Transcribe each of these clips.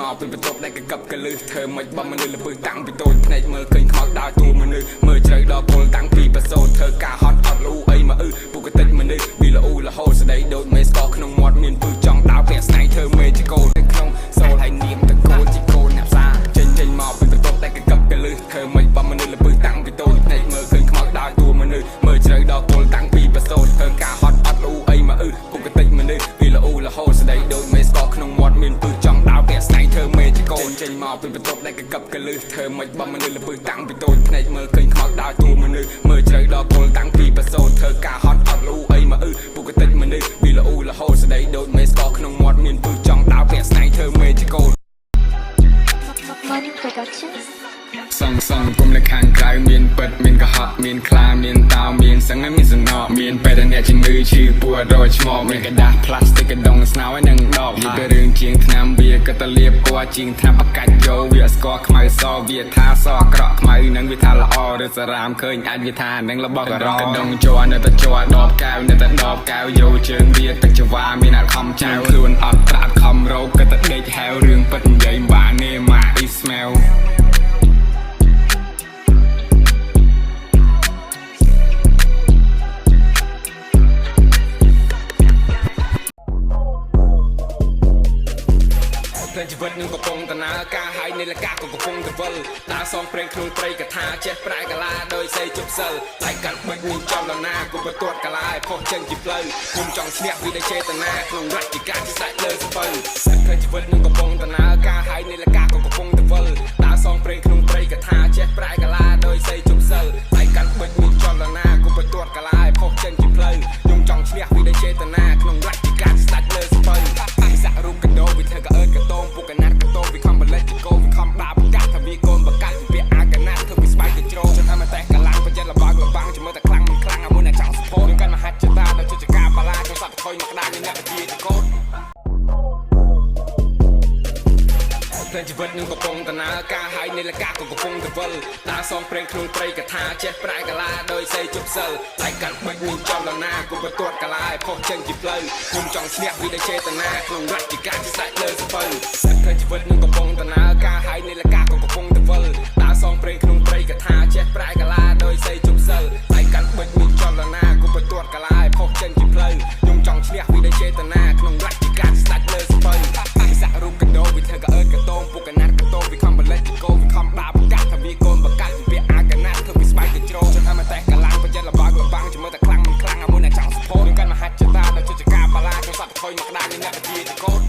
មកពីបន្ទប់ដែលកកកលឹះធ្វើមិនបំមនុស្សលពើតាំងពីតូចភ្នែកមើលឃើញខ្មោចដើរតួមនុស្សមើលជ្រៅដល់គល់តាំងពីប្រសូតធ្វើការហត់អត់លូអីមកពុកតិចមនុស្សពីលូលហូស្ដីដូចមេស្កក្នុងមាត់មានពឹសចង់ដើរពាក់ស្នែងធ្វើមេជាកូននៅក្នុងសូលហើយនាមតកូនជាកូនអ្នកផ្សារចេញមកពីបន្ទប់ដែលកកកលឹះធ្វើមិនបំមនុស្សលពើតាំងពីតូចភ្នែកមើលឃើញខ្មោចដើរតួមនុស្សមើលជ្រៅដល់គល់តាំងពីប្រសូតធ្វើការហត់អត់លូអីមកពុកតិចមនុស្សពីលូលហូស្ដីដូចមេស្កក្នុងមាត់មានពឹសចង់ដើរពាក់ស្នែងធ្វើមេជាកូនចេញមកពីបន្ទប់ដែលកកកលឹះធ្វើមិនបំមនុស្សលពើតាំងពីតូចភ្នែកមើលឃើញខ្មោចដើរតួមនុស្សមើលជ្រៅដល់គល់តាំងពីប្រសូតធ្វើការហត់អត់លូអីមកពុកតិចមនុស្សពីលូលហូស្ដីដូចមេស្កក្នុងមាត់មានពឹសចង់ដើរពាក់ស្នែងធ្វើមេជាកូនសងគុំនៅខាងក្រៅមានពិតមានកុហកមានខ្លាមានតោមានសឹងហើយមានសំណក់មានពេលដែលអ្នកជំងឺឈឺពួររយឆ្មោកមានកដាស់ផ្លាស្ទិកកដងស្នោហើយនឹងដបនិយាយពីរឿងជាងថ្នាំវាក៏ទៅលាបពណ៌ជាងថ្នាំបកាច់យកវាស្គាល់ខ្មៅសវាថាសអាក្រក់ខ្មៅនឹងវាថាល្អឬសារ៉ាមឃើញអាចវាថានឹងរបស់ករកដងជ័រនៅតែជ័រដបកែវនៅតែដបកែវយកជើងវាទឹកចវាមានអាខំចៅខ្លួនអត់ត្រាតខំរោគក៏ទៅដេកហែវរឿងពិតនិយាយបានេម៉ាអ៊ីស្មែលជីវិតនឹងកំពុងដំណើរការហើយនៃលកាក៏កំពុងទៅវិលដើរសងព្រេងក្នុងព្រៃកថាចេះប្រែកាឡាដោយសេជប់សិលតែកាន់បិទនឹងចំលណាគុំបន្ទាត់កាឡាឲ្យផុសចេញជាផ្លូវគុំចង់ស្នះវិដេចេតនាក្នុងរជ្ជកាលជាសាច់លើស្ពៅឃើញជីវិតនឹងកំពុងដំណើរការហើយនៃលកាក៏កំពុងទៅវិលដើរសងព្រេងក្នុងព្រៃកថាចេះប្រែកាឡាដោយសេជប់សិលតែកាន់បិទនឹងចំលណាគុំបន្ទាត់កាឡាឲ្យផុសចេញជាផ្លូវខ្ញុំចង់ស្នះវិដេចេតនាក្នុងរជ្ជកាលជាសាច់លើស្ពៅសាក់រូបកដោវិធ្វើកអើកតងពុកកណាត់កតោវិខំបលិតកោវិខំដាបកាត់ថាវាកូនបកាត់វាអាកណាត់ធ្វើពីស្បែកទៅជ្រោចថាមកតែកលាំងបច្ចេកលបាំងជាមើលតែខ្លាំងមិនខ្លាំងអាមួយអ្នកចង់សពោនឹងកាន់មហាចតាដល់ចិត្តការបាឡាចូលសັບថយមកដាអ្នកវិជាកោតតែជីវិតនឹងកំពុងដំណើរការហើយនៃលកាក៏កំពុងទៅវិលដើរសងព្រេងក្នុងព្រៃកថាចេះប្រែកាឡាដោយសេជប់សិលតែកាន់បិទនឹងចំលណាគុំបន្ទាត់កាឡាឲ្យផុសចេញជាផ្លូវគុំចង់ស្នះវិដេចេតនាក្នុងរជ្ជកាលជាសាច់លើស្ពៅតែជីវិតនឹងកំពុងដំណើរការហើយនៃលកាក៏កំពុងទៅវិលដើរសងព្រេងក្នុងព្រៃកថាចេះប្រែកាឡាដោយសេជប់សិលតែកាន់បិទនឹងចំលណាគុំបន្ទាត់កាឡាឲ្យផុសចេញជាផ្លូវខ្ញុំចង់ស្នះវិដេចេតនាក្នុងរជ្ជកាលជាសាច់លើស្ពៅសាក់រូបកដោវិធ្វើកអើកតងពុកកណាត់កតោវិខំបលិតកោវិខំដាបកាត់ថាវាកូនបកាត់វាអាកណាត់ធ្វើពីស្បែកទៅជ្រោចថាមកតែកលាំងបច្ចេកលបាំងជាមើលតែខ្លាំងមិនខ្លាំងអាមួយអ្នកចង់សពោនឹងកាន់មហាចតាដល់ចិត្តការបាឡាចូលសັບថយមកដាអ្នកវិជាកោត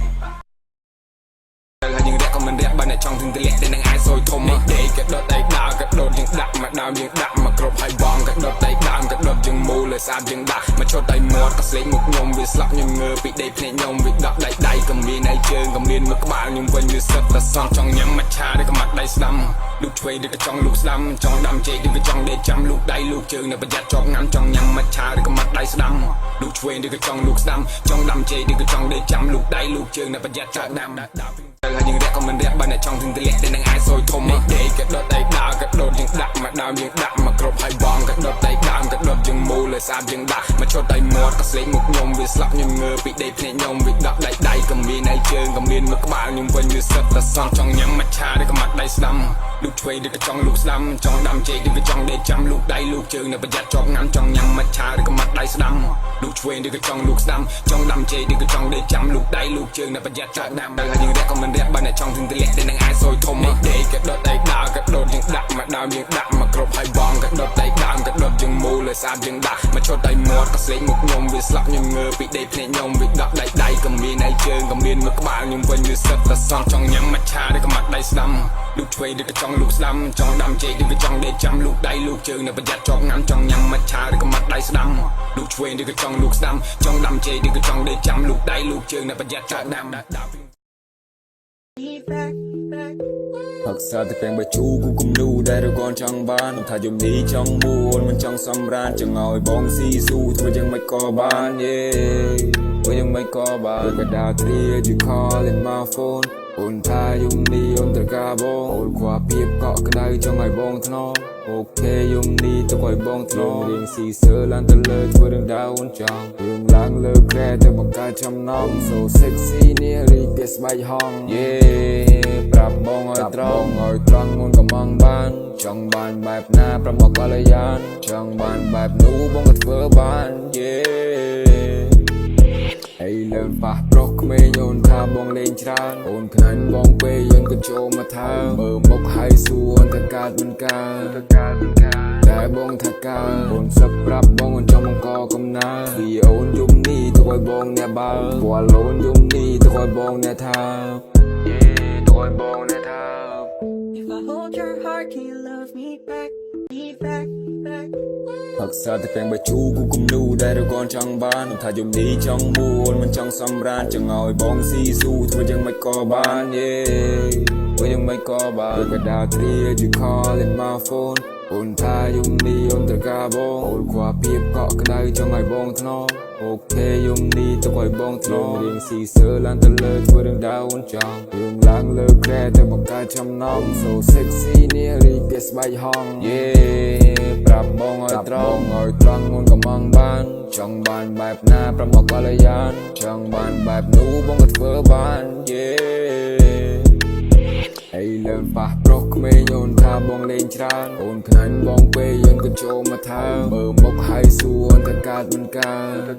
ហើយយើងរកក៏មិនរកបើអ្នកចង់ถึงទលាក់តែនឹងអាចសួយធំដេកក៏ដុតដៃដើរក៏ដុតយើងដាក់មកដើមយើងដាក់មកគ្រប់ហើយបងក៏ដុតដៃដើមក៏ដុតយើងមូលលើស្អាតយើងដាក់មកឈុតដៃមាត់ក៏ស្លេកមុខខ្ញុំវាស្លាប់ខ្ញុំងើពីដេកភ្នែកខ្ញុំវាដកដៃក៏មានហើយជើងក៏មានមកក្បាលខ្ញុំវិញវាសិតតែសោះចង់ញ៉ាំមច្ឆាឬក៏មកដៃស្ដាំលូកឆ្វេងឬក៏ចង់លូកស្ដាំចង់ដាំជែកឬក៏ចង់ដេកចាំលូកដៃលូកជើងនៅប្រយ័ត្នជាប់ងាំចង់ញ៉ាំមច្ឆាឬក៏មកដៃស្ដាំលូកឆ្វេងឬក៏ចង់លូកស្ដាំចង់ដាំជែកឬក៏ចង់ដេកចាំលូកដៃលូកជើងនៅប្រយ័ត្នជាប់ដាំហើយយើងរកក៏មិនរកបើអ្នកចង់ถึงទលាក់តែនឹងអាចសួយធំដេកក៏ដុតដៃដើរក៏ដុតយើងដាក់មកដើមយើងដាក់មកគ្រប់ហើយបងក៏ដុតដៃដើមក៏ដុតយើងមូលលើស្អាតយើងដាក់មកឈុតដៃមាត់ក៏ស្លេកមុខខ្ញុំវាស្លាប់ខ្ញុំងើពីដេកភ្នែកខ្ញុំវាដកដៃក៏មានហើយជើងក៏មានមកក្បាលខ្ញុំវិញវាសិតតែសោះចង់ញ៉ាំមច្ឆាឬក៏មកដៃស្ដាំលូកឆ្វេងឬក៏ចង់លូកស្ដាំចង់ដាំជែកឬក៏ចង់ដេកចាំលូកដៃលូកជើងនៅប្រយ័ត្នជាប់ងាំចង់ញ៉ាំមច្ឆាឬក៏មកដៃស្ដាំលូកឆ្វេងឬក៏ចង់លូកស្ដាំចង់ដាំជែកឬក៏ចង់ដេកចាំលូកដៃលូកជើងនៅប្រយ័ត្នជាប់ដាំហើយយើងរកក៏មិនរកបើអ្នកចង់ถึงទលាក់តែនឹងអាចសួយធំដេកក៏ដុតដៃដើរក៏ដុតយើងដាក់មកដើមយើងដាក់មកគ្រប់ហើយបងក៏ដុតដៃដើមក៏ដុតយើងមូលលើស្អាតយើងដាក់មកឈុតដៃមាត់ក៏ស្លេកមុខខ្ញុំវាស្លាប់ខ្ញុំងើពីដេកភ្នែកខ្ញុំវាដកដៃក៏មានហើយជើងក៏មានមកក្បាលខ្ញុំវិញវាសិតតែសោះចង់ញ៉ាំមច្ឆាឬក៏មកដៃស្ដាំលូកឆ្វេងឬក៏ចង់លូកស្ដាំចង់ដាំជែកឬក៏ចង់ដេកចាំលូកដៃលូកជើងនៅប្រយ័ត្នជាប់ងាំចង់ញ៉ាំមច្ឆាឬក៏មកដៃស្ដាំលូកឆ្វេងឬក៏ចង់លូកស្ដាំចង់ដាំជែកឬក៏ចង់ដេកចាំលូកដៃលូកជើងនៅប្រយ័ត្នជាប់ដាំហកសាទៅពេងបជូគូគុំនូដែលរកនចង់បានថាយំនេះចង់មួនមិនចង់សម្រានចង់ឲ្យបងស៊ីស៊ូធ្វើយ៉ាងមិនក៏បានយេធ្វើយ៉ាងមិនក៏បានក៏ដើរទ្រាយ you call in my phone អូនថាយំនេះអូនត្រូវការបងអូនខ្វះភាពកក់ក្ដៅចង់ឲ្យបងថ្នម โอเคយំនេះទៅឲ្យបងធ្នងរៀងស៊ីសើឡើងទៅលើធ្វើរឿងដៅអូនចង់រឿងឡើងលើក្រែទៅបង្កើតចំណង so sexy នេះរីកស្បែកហង yeah ប្រាប់បងឲ្យត្រង់អូនកំងបានចង់បានបែបណាប្រមកកល្យានចង់បានបែបនោះបងក៏ធ្វើបាន yeah ហើយលើប៉ះប្រុសក្មេងអូនថាបងលេងច្រើនអូនខ្នាញ់បងពេកអូនក៏ចូលមកថាមើលមុខហើយសួរអូនថាកើតមិនកើតតែបងថាកើតអូនសឹកប្រាប់បងអូនចង់បង្កកំណើពីអូនយំនេះទៅឲ្យបងអ្នកបើព្រោះអូនយំនេះទៅឲ្យបងអ្នកថាទៅឲ្យបងអ្នកថា If I hold your heart, can you love me back? Me back, back. ហឹកសាតែពេងបើជូគូគំនូដែលរកូនចង់បានថាយំនេះចង់បួនមិនចង់សម្រានចង់ឲ្យបងស៊ីស៊ូធ្វើយ៉ាងមិនក៏បានយេធ្វើយ៉ាងមិនក៏បានក៏ដើរទ្រាយ you call in my phone អូនថាយំនេះអូនត្រូវការបងអូនខ្វះភាពកក់ក្ដៅចង់ឲ្យបងថ្នមអូខេយំនេះទៅឲ្យបងថ្នមរៀងស៊ីសើឡើងទៅលើធ្វើរឿងដៅអូនចង់រឿងឡើងលើក្រែទៅបង្កើតចំណង so sexy នេះរីកស្បែកហង yeah ប្រាប់បងឲ្យត្រង់អូនកំងបានចង់បានបែបណាប្រមកកល្យានចង់បានបែបនោះបងក៏ធ្វើបាន yeah ហើយលើប៉ះប្រុសក្មេងអូនថាបងលេងច្រើនអូនខ្នាញ់បងពេកអូនក៏ចូលមកថាមើលមុខហើយសួរអូនថាកើតមិនកើត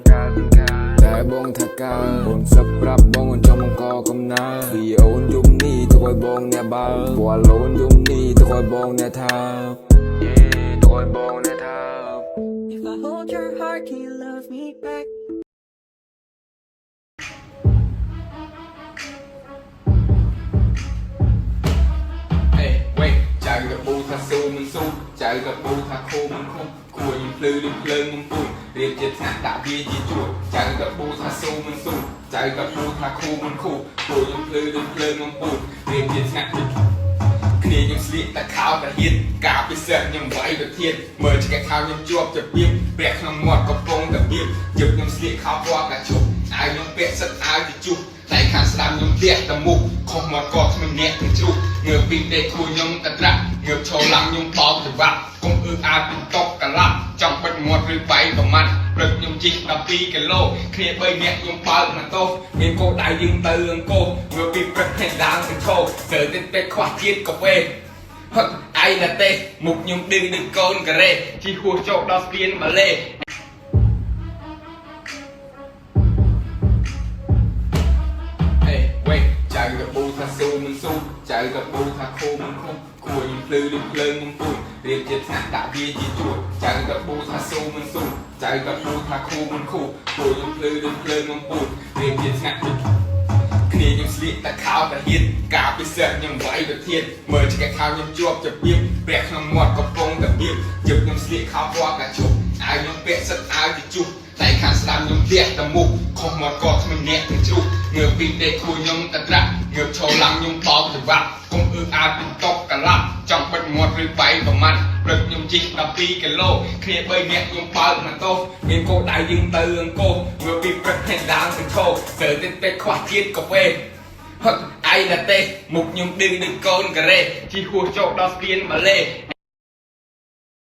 តែបងថាកើតអូនសឹកប្រាប់បងអូនចង់បង្កកំណើពីអូនយំនេះទៅឲ្យបងអ្នកបើព្រោះអូនយំនេះទៅឲ្យបងអ្នកថាទៅឲ្យបងអ្នកថា If I hold your heart, can you love me back? เอ้ยเว้ยใจกับบูถ้าสู้มันสู้ใจกับบูถ้าคู่มันคู่คู่ยิ่งพลือยิ่งเพลิงมันปุ่นเรียบเจ็ดหนักด่าเบี้ยจีจวดใจกับบูถ้าสู้มันสู้ใจกับบูถ้าคู่มันคู่คู่ยิ่งพลือยิ่งเพลิงมันปุ่นเรียบเจ็ดหนักគ្នាខ្ញុំស្លៀកតែខោតាហ៊ានកាពិសេសខ្ញុំវាយទៅធានមើលឆ្កែខោខ្ញុំជាប់ទៅបៀបព្រះក្នុងមាត់កំពុងតែបៀបជឹកខ្ញុំស្លៀកខោពណ៌កាជុកអាវខ្ញុំពាក់សិតអាវទៅជុកតែខាងស្ដាំខ្ញុំផ្ទះតែមុខខុសមាត់ក៏គ្មានអ្នកទៅជ្រុះងើបពីដេកគួរខ្ញុំតែត្រាក់ងើបឈរឡើងខ្ញុំបោកទៅវាក់កុំអឺអាពីតុកកន្លាប់ចង់បិទមាត់ឬបែកប្រមាត់ព្រឹកខ្ញុំជីក12គីឡូគ្នា3នាក់ខ្ញុំបើកម៉ូតូមានគោដៅយើងទៅអង្គងើបពីព្រឹកថ្ងៃឡើងទៅឈរសើទៅពេកខ្វះជាតិកាហ្វេហឹកអៃឡាតេមុខខ្ញុំឌឺដូចកូនការ៉េជីហួសចូលដល់ស្ពានម៉ាឡេใจกับบูถ้าสู้มันสู้ใจกับบูถ้าคู่มันคู่คู่ยิ่งพลือยิ่งเพลิงมันปุ่นเรียบเจ็ดหนักด่าเบี้ยจีจวดใจกับบูถ้าสู้มันสู้ใจกับบูถ้าคู่มันคู่คู่ยิ่งพลือยิ่งเพลิงมันปุ่นเรียบเจ็ดหนักគ្នាខ្ញុំស្លៀកតែខោតាហ៊ានកាពិសេសខ្ញុំវាយទៅធានមើលឆ្កែខោខ្ញុំជាប់ទៅបៀបព្រះក្នុងមាត់កំពុងតែបៀបជឹកខ្ញុំស្លៀកខោពណ៌កាជុកអាវខ្ញុំពាក់សិតអាវទៅជុះតែខាងស្ដាំខ្ញុំផ្ទះតែមុខខុសមាត់ក៏គ្មានអ្នកទៅជ្រុះងើបពីដេកគួរខ្ញុំតែត្រាក់ងើបឈរឡើងខ្ញុំបោកទៅវាក់កុំអឺអាពីតុកកន្លាប់ចង់បិទមាត់ឬបែកប្រមាត់ព្រឹកខ្ញុំជីក12គីឡូគ្នា3នាក់ខ្ញុំបើកម៉ូតូមានគោដៅយើងទៅអង្គងងើបពីព្រឹកថ្ងៃឡើងទៅឈរសើទៅពេកខ្វះជាតិកាហ្វេហឹកអៃឡាតេមុខខ្ញុំឌឺដូចកូនការ៉េជីហួសចូលដល់ស្ពានម៉ាឡេ